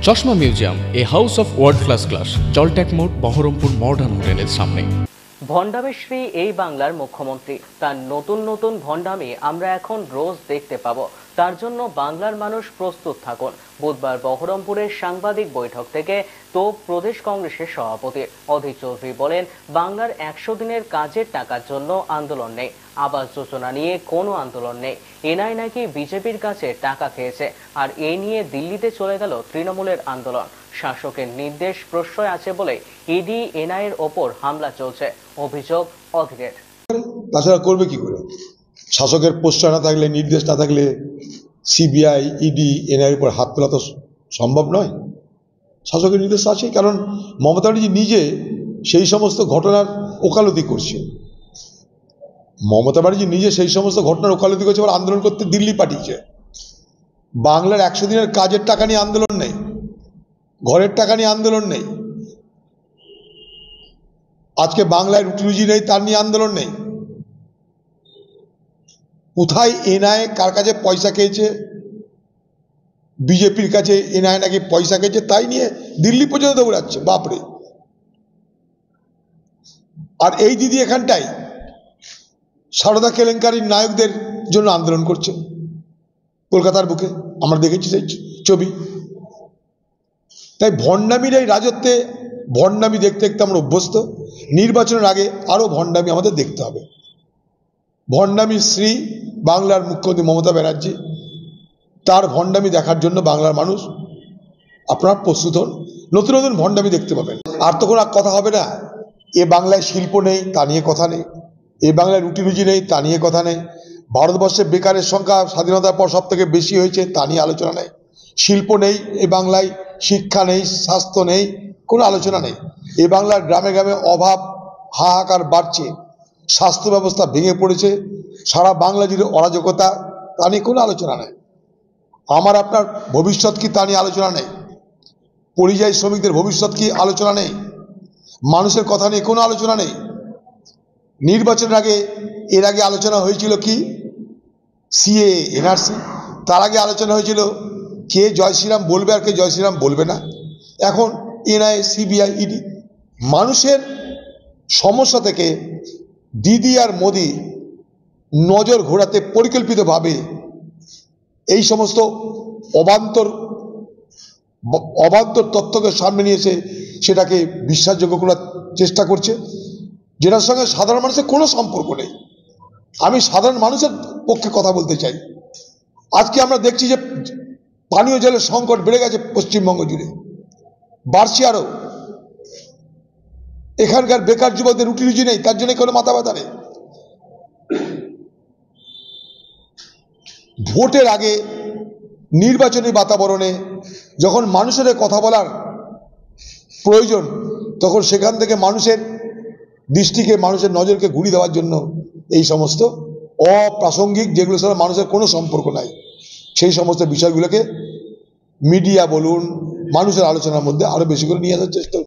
চশমা museum, a house of world class, জলট্যাক মোড়, বহরমপুর মডার্ন হোটেলের সামনে। ভণ্ডামি শ্রী এই বাংলার মুখ্যমন্ত্রী, তার নতুন নতুন ভণ্ডামি আমরা এখন রোজ দেখতে পাবো। তার জন্য বাংলার মানুষ প্রস্তুত থাকুন। বুধবার বহরমপুরের সাংবাদিক বৈঠক থেকে তোপ প্রদেশ কংগ্রেসের সভাপতি অধীর চৌধুরী বলেন, বাংলার 100 দিনের কাজের টাকার জন্য আন্দোলন নেই, আবাস যোজনা নিয়ে কোনো আন্দোলন নেই। এনআই নাকি বিজেপির কাছে টাকা খেয়েছে, আর এ নিয়ে দিল্লিতে চলে গেল তৃণমূলের আন্দোলন। শাসকের নির্দেশ প্রশ্রয় আছে বলে ইডি এনআই এর ওপর হামলা চলছে, অভিযোগ অধীরের। তাছাড়া করবে কি করে? শাসকের প্রশ্রয় না থাকলে, নির্দেশ না থাকলে সিবিআই, ইডি, এনআইয়ের উপর হাত তোলা তো সম্ভব নয়। শাসকের নির্দেশ আছে, কারণ মমতা ব্যানার্জি নিজে সেই সমস্ত ঘটনার ওকালতি করছে। মমতা ব্যানার্জি নিজে সেই সমস্ত ঘটনার ওকালতি করছে, আবার আন্দোলন করতে দিল্লি পাঠিয়েছে। বাংলার 100 দিনের কাজের টাকা নিয়ে আন্দোলন নেই, ঘরের টাকা নিয়ে আন্দোলন নেই, আজকে বাংলায় রুটি রুজি নেই তার নিয়ে আন্দোলন নেই। কোথায় এনআই কার কাছে পয়সা খেয়েছে, বিজেপির কাছে এনআই নাকি পয়সা খেয়েছে, তাই নিয়ে দিল্লি পর্যন্ত দৌড়াচ্ছে। বাপরে! আর এই দিদি এখানটাই সারদা কেলেঙ্কারির নায়কদের জন্য আন্দোলন করছে কলকাতার বুকে, আমরা দেখেছি সেই ছবি। তাই ভণ্ডামির এই রাজত্বে ভণ্ডামি দেখতে দেখতে আমরা অভ্যস্ত। নির্বাচনের আগে আরো ভণ্ডামি আমাদের দেখতে হবে। ভণ্ডামি শ্রী বাংলার মুখ্যমন্ত্রী মমতা ব্যানার্জি, তার ভণ্ডামি দেখার জন্য বাংলার মানুষ আপনারা প্রস্তুত হন। নতুন নতুন ভণ্ডামি দেখতে পাবেন। আর তো কোনো কথা হবে না, এ বাংলায় শিল্প নেই তা নিয়ে কথা নেই, এ বাংলায় রুটি রুজি নেই তা নিয়ে কথা নেই, ভারতবর্ষে বেকারের সংখ্যা স্বাধীনতার পর সব থেকে বেশি হয়েছে তা নিয়ে আলোচনা নেই, শিল্প নেই এ বাংলায়, শিক্ষা নেই, স্বাস্থ্য নেই, কোনো আলোচনা নেই। এ বাংলার গ্রামে গ্রামে অভাব হাহাকার বাড়ছে, স্বাস্থ্য ব্যবস্থা ভেঙে পড়েছে, সারা বাংলা জুড়ে অরাজকতা, তা নিয়ে কোনো আলোচনা নেই। আমার আপনার ভবিষ্যৎ কি তা নিয়ে আলোচনা নেই, পরিযায়ী শ্রমিকদের ভবিষ্যৎ কি আলোচনা নেই, মানুষের কথা নিয়ে কোনো আলোচনা নেই। নির্বাচনের আগে এর আগে আলোচনা হয়েছিল কি সিএ, এনআরসি, তার আগে আলোচনা হয়েছিল কে জয় শ্রীরাম বলবে আর কে জয় শ্রীরাম বলবে না। এখন এনআই, সিবিআই, ইডি। মানুষের সমস্যা থেকে দিদি আর মোদি নজর ঘোরাতে পরিকল্পিতভাবে এই সমস্ত অবান্তর তথ্যকে সামনে নিয়ে এসে সেটাকে বিশ্বাসযোগ্য করার চেষ্টা করছে, যেটার সঙ্গে সাধারণ মানুষের কোনো সম্পর্ক নেই। আমি সাধারণ মানুষের পক্ষে কথা বলতে চাই। আজকে আমরা দেখছি যে পানীয় জলের সংকট বেড়ে গেছে পশ্চিমবঙ্গ জুড়ে, বাড়ছে আরো। এখানকার বেকার যুবকদের রুটি রুজি নেই, তার জন্য কোনো মাথা ব্যথা নেই। ভোটের আগে নির্বাচনী বাতাবরণে যখন মানুষের কথা বলার প্রয়োজন, তখন সেখান থেকে মানুষের দৃষ্টিকে, মানুষের নজরকে ঘুরিয়ে দেওয়ার জন্য এই সমস্ত অপ্রাসঙ্গিক, যেগুলোর সাথে মানুষের কোনো সম্পর্ক নাই, সেই সমস্ত বিষয়গুলোকে মিডিয়া বলুন, মানুষের আলোচনার মধ্যে আরো বেশি করে নিয়ে আসার চেষ্টা।